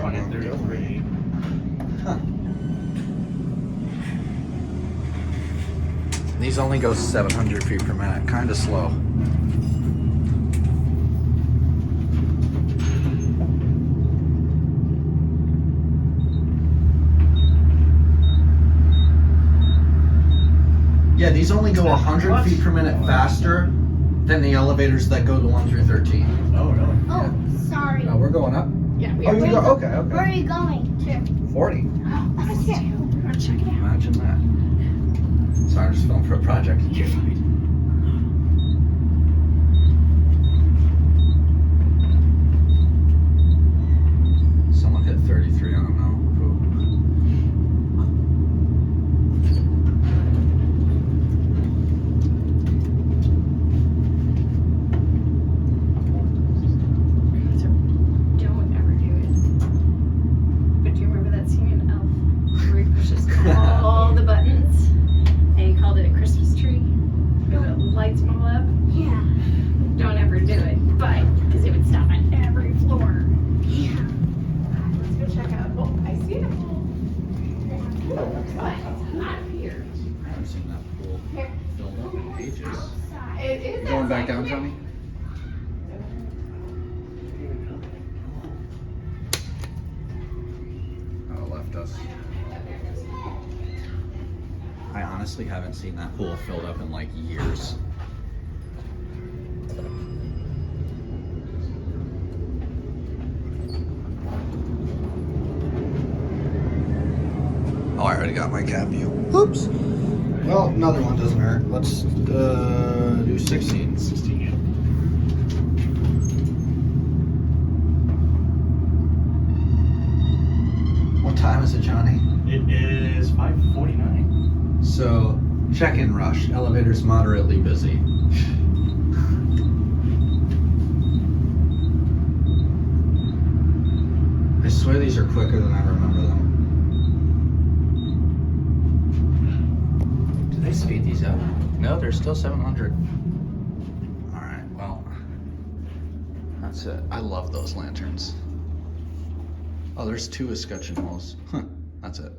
on at 33. Huh. These only go 700 feet per minute, kind of slow. Yeah, these only go 100 feet per minute faster than the elevators that go to 1 through 13. Oh, really? Oh, sorry. Oh, we're going up? Yeah, we Oh, are. you go, okay, Where are okay. you going to? 40. Oh, shit. We're checking it out. Imagine that. Sorry, I'm just filming for a project. You're fine. Someone hit 33, I don't know. Don't ever do it. But do you remember that scene in Elf where he pushes all the buttons and he called it a Christmas tree? Where it lights them all up? Yeah. Don't ever do it. But, because it would stop at every floor. Yeah. Let's go check out. Oh, I see the pool. But it's not here. I haven't seen that pool filled up in ages. It is You going back down, Tommy? Oh, left us. I honestly haven't seen that pool filled up in like years. Oh, I already got my cab view. Oops. Well, another one doesn't hurt. Let's do 16. 16, yeah. What time is it, Johnny? It is 5:49. So, check-in rush. Elevator's moderately busy. I swear these are quicker than I remember them. Did they speed these up? No, they're still 700. Alright, well, that's it. I love those lanterns. Oh, there's 2 escutcheon holes. Huh, that's it.